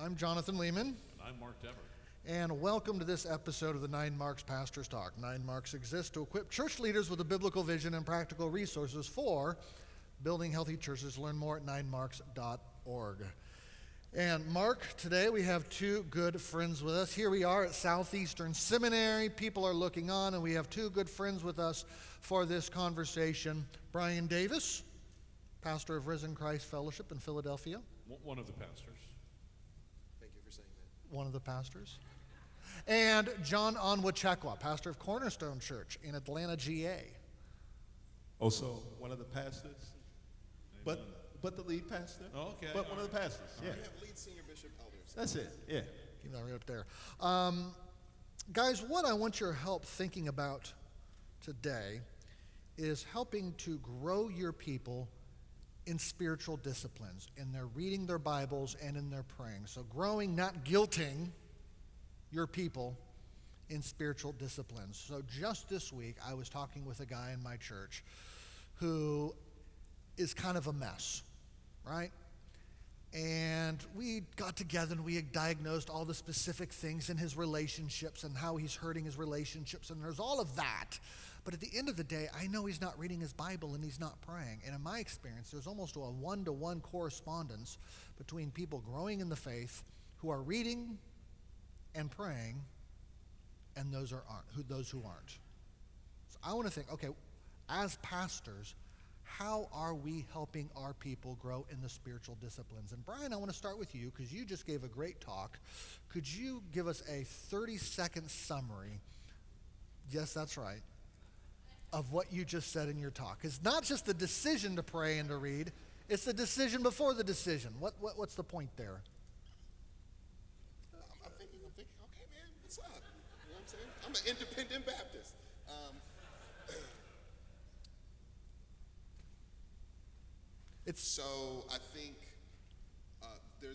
I'm Jonathan Lehman. And I'm Mark Dever. And welcome to this episode of the 9Marks Pastors Talk. 9Marks exists to equip church leaders with a biblical vision and practical resources for building healthy churches. Learn more at 9marks.org. And Mark, today we have two good friends with us. Here we are at Southeastern Seminary. People are looking on, and we have two good friends with us for this conversation. Brian Davis, pastor of Risen Christ Fellowship in Philadelphia. One of the pastors. Thank you for saying that. One of the pastors. And John Onwuchekwa, pastor of Cornerstone Church in Atlanta, GA. Also, one of the pastors, but the lead pastor. Oh, okay. But one of the pastors. Yeah. We have lead senior bishop elders. That's it. Yeah. Keep that right up there. Guys, what I want your help thinking about today is helping to grow your people in spiritual disciplines, in their reading their Bibles and in their praying. So growing, not guilting your people in spiritual disciplines. So just this week, I was talking with a guy in my church who is kind of a mess, right? And we got together and we had diagnosed all the specific things in his relationships and how he's hurting his relationships, and there's all of that. But at the end of the day, I know he's not reading his Bible and he's not praying. And in my experience, there's almost a one-to-one correspondence between people growing in the faith who are reading and praying and those who aren't. So I want to think, okay, as pastors, how are we helping our people grow in the spiritual disciplines? And Brian, I want to start with you because you just gave a great talk. Could you give us a 30-second summary? Yes, that's right. Of what you just said in your talk. It's not just the decision to pray and to read, it's the decision before the decision. What's the point there? I'm thinking, okay, man, what's up? You know what I'm saying? I'm an independent Baptist. So I think there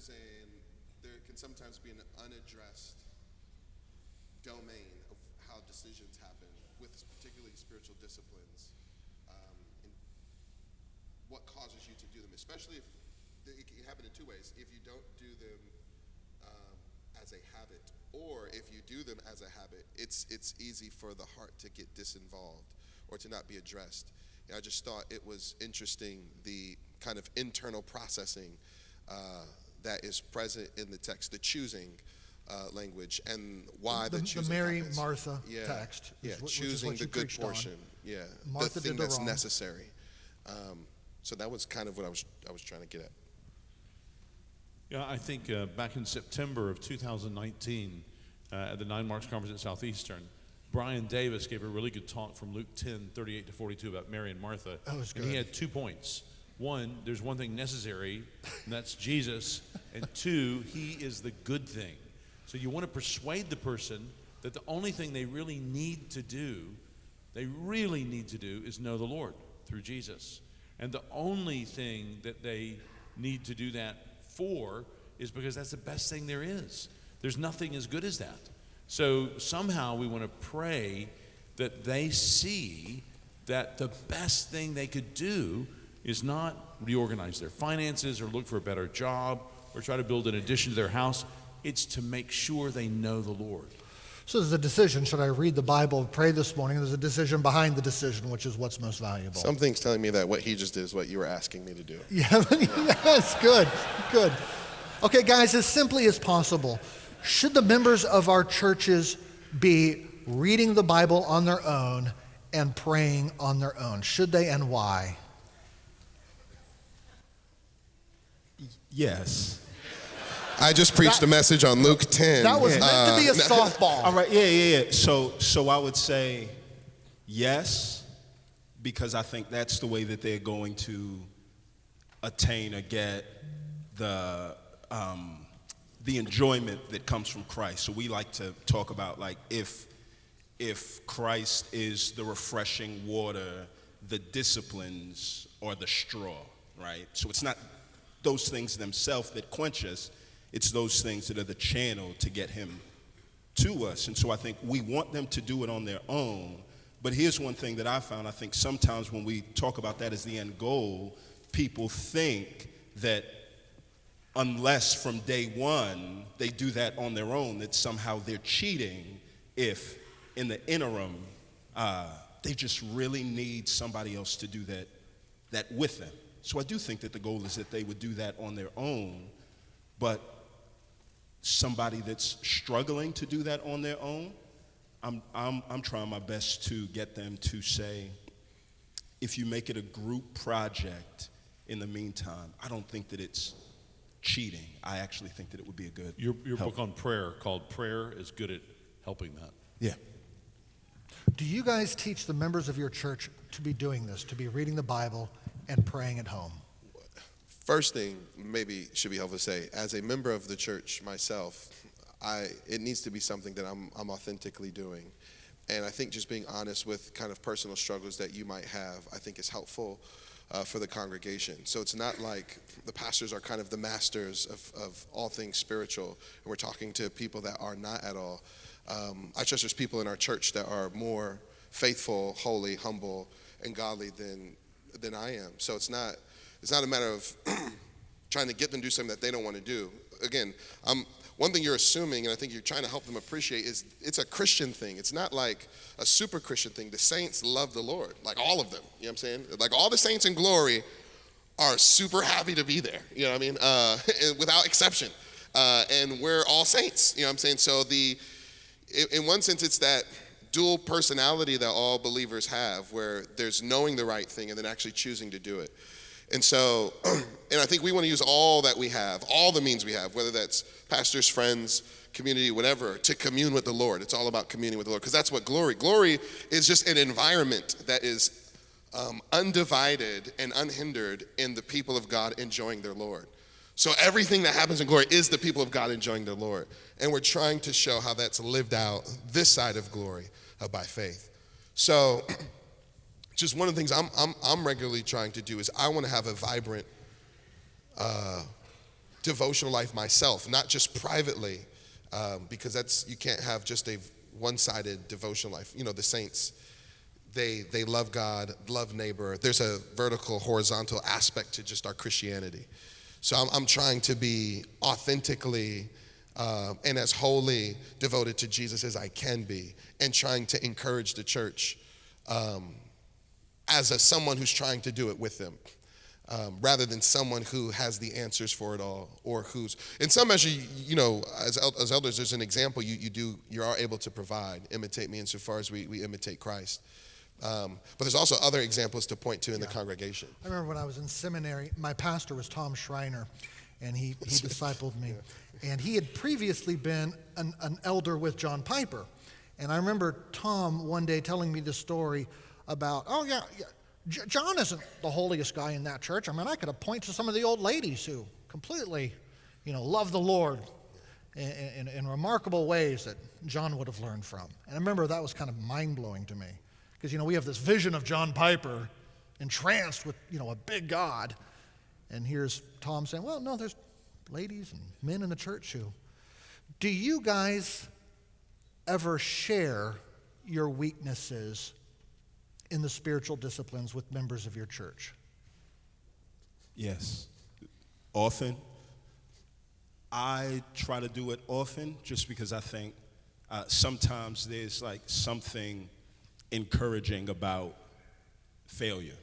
can sometimes be an unaddressed domain of how decisions happen with particularly spiritual disciplines, and what causes you to do them, especially if it can happen in two ways. If you don't do them as a habit, or if you do them as a habit, it's easy for the heart to get disinvolved or to not be addressed. And I just thought it was interesting, the kind of internal processing that is present in the text, the choosing language, and why the choosing the Mary happens. Martha Yeah. text. Choosing the good portion. On. Yeah, Martha the thing did the that's wrong. necessary. So that was kind of what I was trying to get at. Yeah, I think back in September of 2019 at the 9Marks conference at Southeastern, Brian Davis gave a really good talk from Luke 10:38 to 42 about Mary and Martha. That was good. And he had 2 points. One, there's one thing necessary, and that's Jesus. And two, he is the good thing. So you want to persuade the person that the only thing they really need to do is know the Lord through Jesus. And the only thing that they need to do that for is because that's the best thing there is. There's nothing as good as that. So somehow we want to pray that they see that the best thing they could do is not reorganize their finances or look for a better job or try to build an addition to their house. It's to make sure they know the Lord. So there's a decision. Should I read the Bible and pray this morning? There's a decision behind the decision, which is what's most valuable. Something's telling me that what he just did is what you were asking me to do. Yeah, yes, good. Okay, guys, as simply as possible, should the members of our churches be reading the Bible on their own and praying on their own? Should they, and why? Yes. I just preached a message on Luke 10. That was meant to be a softball. All right. Yeah. So I would say yes, because I think that's the way that they're going to attain or get the enjoyment that comes from Christ. So we like to talk about, like, if Christ is the refreshing water, the disciplines are the straw, right? So it's not those things themselves that quench us, it's those things that are the channel to get him to us. And so I think we want them to do it on their own. But here's one thing that I found. I think sometimes when we talk about that as the end goal, people think that unless from day one they do that on their own, that somehow they're cheating if in the interim they just really need somebody else to do that with them. So I do think that the goal is that they would do that on their own, but somebody that's struggling to do that on their own, I'm trying my best to get them to say, if you make it a group project in the meantime, I don't think that it's cheating. I actually think that it would be a good Your help. book on prayer, called Prayer, is good at helping that. Yeah. Do you guys teach the members of your church to be doing this, to be reading the Bible and praying at home? First thing maybe should be helpful to say, as a member of the church myself, it needs to be something that I'm authentically doing. And I think just being honest with kind of personal struggles that you might have, I think is helpful for the congregation. So it's not like the pastors are kind of the masters of all things spiritual, and we're talking to people that are not at all. I trust there's people in our church that are more faithful, holy, humble, and godly than I am. So it's not a matter of trying to get them to do something that they don't want to do. Again, one thing you're assuming, and I think you're trying to help them appreciate, is it's a Christian thing. It's not like a super Christian thing. The saints love the Lord, like all of them. You know what I'm saying? Like all the saints in glory are super happy to be there. You know what I mean? Without exception. And we're all saints. You know what I'm saying? So in one sense, it's that dual personality that all believers have, where there's knowing the right thing and then actually choosing to do it. And so, and I think we want to use all that we have, all the means we have, whether that's pastors, friends, community, whatever, to commune with the Lord. It's all about communing with the Lord, because that's what glory is, just an environment that is undivided and unhindered in the people of God enjoying their Lord. So everything that happens in glory is the people of God enjoying their Lord. And we're trying to show how that's lived out this side of glory by faith. So just one of the things I'm regularly trying to do is I want to have a vibrant devotional life myself, not just privately, because you can't have just a one-sided devotional life. You know, the saints, they love God, love neighbor. There's a vertical, horizontal aspect to just our Christianity. So I'm trying to be authentically and as wholly devoted to Jesus as I can be, and trying to encourage the church as someone who's trying to do it with them, rather than someone who has the answers for it all, or who's, in some measure, you know, as elders, there's an example you are able to provide. Imitate me insofar as we imitate Christ. But there's also other examples to point to in the congregation. I remember when I was in seminary, my pastor was Tom Schreiner, and he discipled me. And he had previously been an elder with John Piper. And I remember Tom one day telling me this story about, John isn't the holiest guy in that church. I mean, I could have pointed to some of the old ladies who completely, love the Lord in remarkable ways that John would have learned from. And I remember that was kind of mind-blowing to me. Because, we have this vision of John Piper entranced with, a big God. And here's Tom saying, well, no, there's ladies and men in the church who. Do you guys ever share your weaknesses in the spiritual disciplines with members of your church? Yes. Often. I try to do it often just because I think sometimes there's like something encouraging about failure.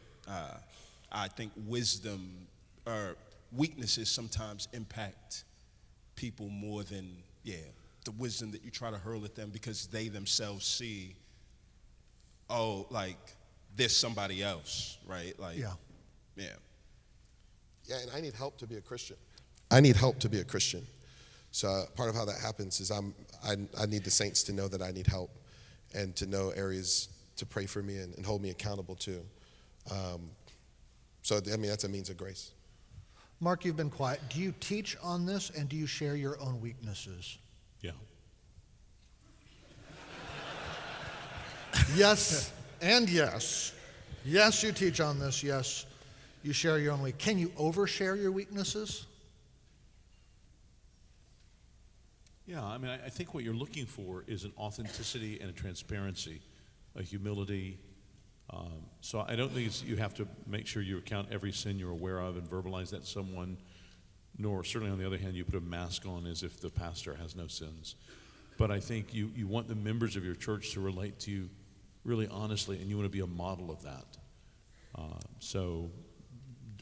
I think wisdom or weaknesses sometimes impact people more than, the wisdom that you try to hurl at them, because they themselves see, there's somebody else, right? Yeah. Yeah, and I need help to be a Christian. So part of how that happens is I need the saints to know that I need help, and to know areas to pray for me and hold me accountable to. That's a means of grace. Mark, you've been quiet. Do you teach on this, and do you share your own weaknesses? Yeah. Yes, and yes. Yes, you teach on this. Yes, you share your own weaknesses. Can you overshare your weaknesses? Yeah, I think what you're looking for is an authenticity and a transparency, a humility. So I don't think you have to make sure you account every sin you're aware of and verbalize that to someone. nor certainly on the other hand you put a mask on as if the pastor has no sins. But I think you want the members of your church to relate to you really honestly, and you want to be a model of that. So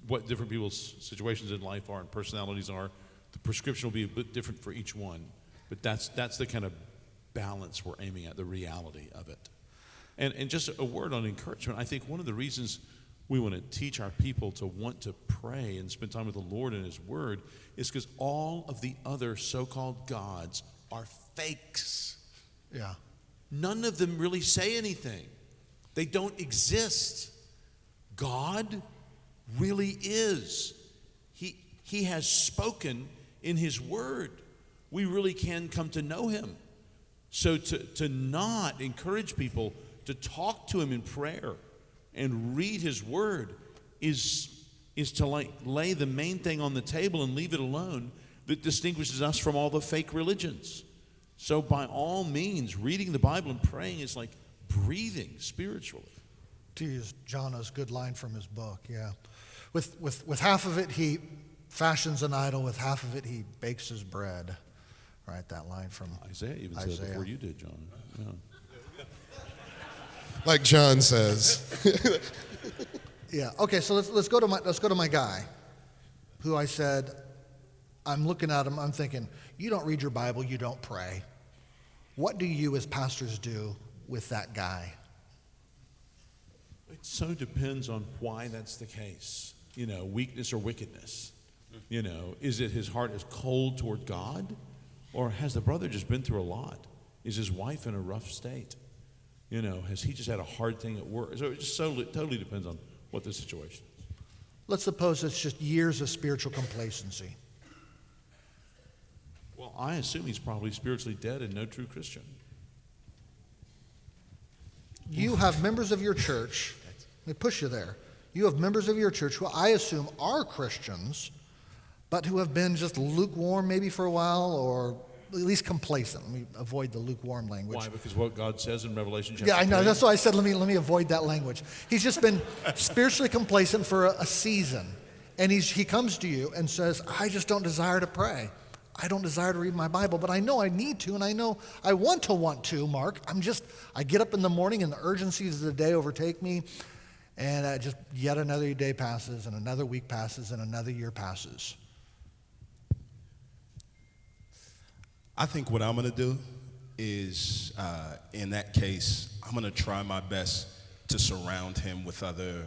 what different people's situations in life are and personalities are, the prescription will be a bit different for each one. But that's the kind of balance we're aiming at, the reality of it. And just a word on encouragement. I think one of the reasons we want to teach our people to want to pray and spend time with the Lord and His Word is because all of the other so-called gods are fakes. Yeah. None of them really say anything. They don't exist. God really is. He has spoken in His Word. We really can come to know Him. So to not encourage people to talk to Him in prayer and read His Word is to lay the main thing on the table and leave it alone that distinguishes us from all the fake religions. So by all means, reading the Bible and praying is like breathing spiritually. To use Jonah's good line from his book, yeah. With half of it, he fashions an idol. With half of it, he bakes his bread. Right, that line from Isaiah even said it before you did, John. Yeah. Like John says. Yeah. Okay. So let's go to my guy, who I said, I'm looking at him. I'm thinking, you don't read your Bible. You don't pray. What do you as pastors do with that guy? It so depends on why that's the case. Weakness or wickedness. Is it his heart is cold toward God? Or has the brother just been through a lot? Is his wife in a rough state? Has he just had a hard thing at work? So it just totally depends on what the situation is. Let's suppose it's just years of spiritual complacency. Well, I assume he's probably spiritually dead and no true Christian. You have members of your church, let me push you there. You have members of your church who I assume are Christians, but who have been just lukewarm maybe for a while, or at least complacent. Let me avoid the lukewarm language. Why? Because what God says in Revelation chapter 3? Yeah, I know. That's why I said let me avoid that language. He's just been spiritually complacent for a season. And he comes to you and says, I just don't desire to pray. I don't desire to read my Bible, but I know I need to, and I know I want to, Mark. I get up in the morning and the urgencies of the day overtake me, and just yet another day passes, and another week passes, and another year passes. I think what I'm going to do is, in that case, I'm going to try my best to surround him with other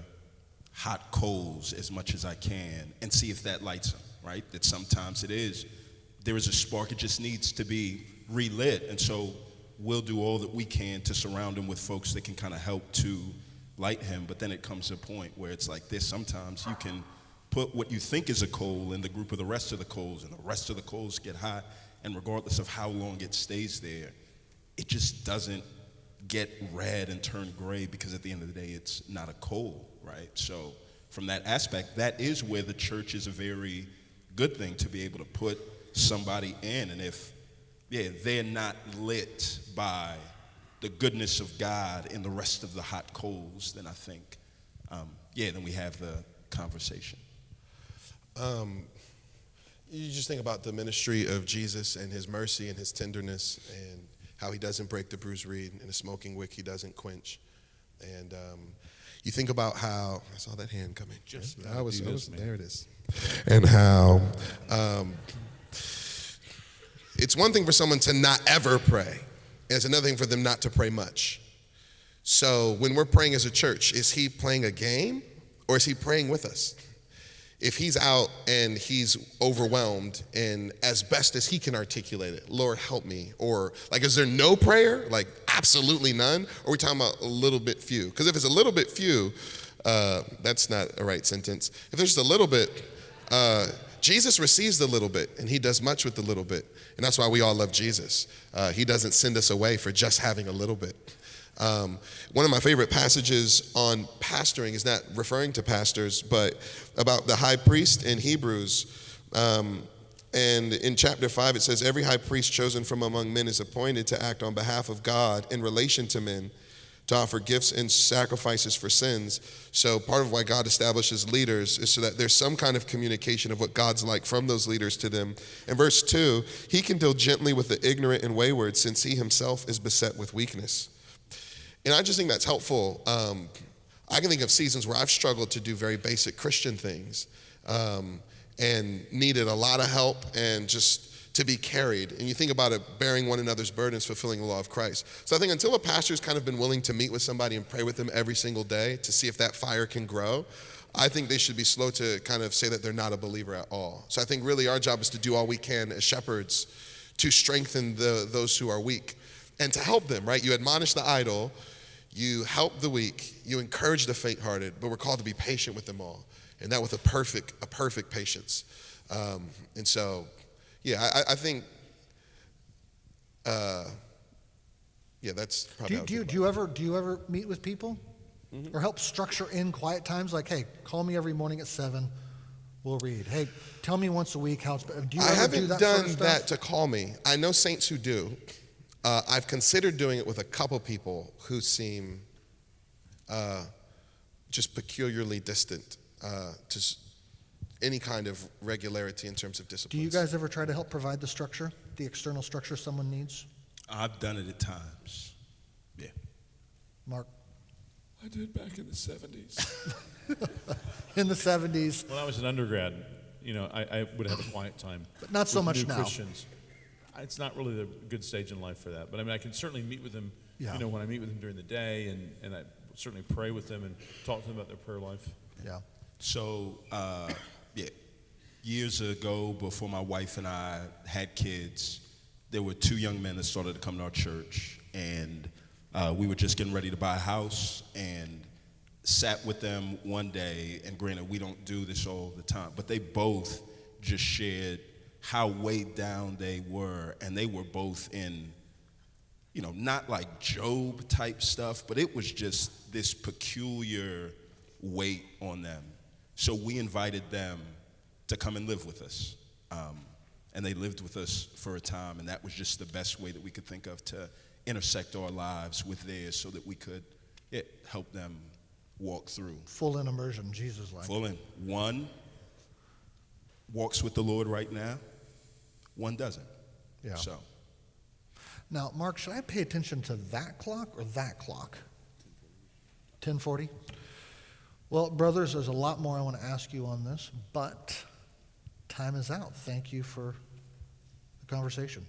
hot coals as much as I can and see if that lights him, right? That sometimes there is a spark, it just needs to be relit. And so we'll do all that we can to surround him with folks that can kind of help to light him. But then it comes to a point where it's like this. Sometimes you can put what you think is a coal in the group of the rest of the coals, and the rest of the coals get hot. And regardless of how long it stays there, it just doesn't get red and turn gray, because at the end of the day, it's not a coal, right? So from that aspect, that is where the church is a very good thing to be able to put somebody in. And if they're not lit by the goodness of God in the rest of the hot coals, then I think, then we have the conversation. You just think about the ministry of Jesus and His mercy and His tenderness, and how He doesn't break the bruised reed, and a smoking wick He doesn't quench. And you think about how, I saw that hand coming. There it is. And how it's one thing for someone to not ever pray, and it's another thing for them not to pray much. So when we're praying as a church, is He playing a game, or is He praying with us? If He's out and He's overwhelmed, and as best as He can articulate it, Lord, help me. Or is there no prayer? Absolutely none? Or are we talking about a little bit few? Because if it's a little bit few, that's not a right sentence. If there's just a little bit, Jesus receives the little bit, and He does much with the little bit. And that's why we all love Jesus. He doesn't send us away for just having a little bit. One of my favorite passages on pastoring is not referring to pastors, but about the high priest in Hebrews. And in chapter 5, it says, every high priest chosen from among men is appointed to act on behalf of God in relation to men, to offer gifts and sacrifices for sins. So part of why God establishes leaders is so that there's some kind of communication of what God's like from those leaders to them. In verse 2, he can deal gently with the ignorant and wayward, since he himself is beset with weakness. And I just think that's helpful. I can think of seasons where I've struggled to do very basic Christian things and needed a lot of help and just to be carried. And you think about it, bearing one another's burdens, fulfilling the law of Christ. So I think until a pastor's kind of been willing to meet with somebody and pray with them every single day to see if that fire can grow, I think they should be slow to kind of say that they're not a believer at all. So I think really our job is to do all we can as shepherds to strengthen those who are weak and to help them, right? You admonish the idle, you help the weak, you encourage the faint-hearted, but we're called to be patient with them all, and that with a perfect patience. And so, yeah, I think, that's probably. Do you ever meet with people, or help structure in quiet times? Like, hey, call me every morning at 7. We'll read. Hey, tell me once a week how it's. Do you I ever haven't do that done sort of stuff? that to call me. I know saints who do. I've considered doing it with a couple people who seem just peculiarly distant to any kind of regularity in terms of discipline. Do you guys ever try to help provide the structure, the external structure someone needs? I've done it at times. Yeah. Mark? I did back in the 70s. In the 70s. When I was an undergrad, I would have a quiet time. But not so with much new now. Christians. It's not really the good stage in life for that. But I mean, I can certainly meet with them, Yeah. when I meet with them during the day, and I certainly pray with them and talk to them about their prayer life. Yeah. So, years ago, before my wife and I had kids, there were 2 young men that started to come to our church, and we were just getting ready to buy a house, and sat with them one day, and granted, we don't do this all the time, but they both just shared how weighed down they were, and they were both in, not like Job type stuff, but it was just this peculiar weight on them. So we invited them to come and live with us. And they lived with us for a time, and that was just the best way that we could think of to intersect our lives with theirs so that we could help them walk through. Full in immersion, Jesus-like. Full in. One walks with the Lord right now, one doesn't. Yeah. So. Now, Mark, should I pay attention to that clock or that clock? 10:40? Well, brothers, there's a lot more I want to ask you on this, but time is out. Thank you for the conversation.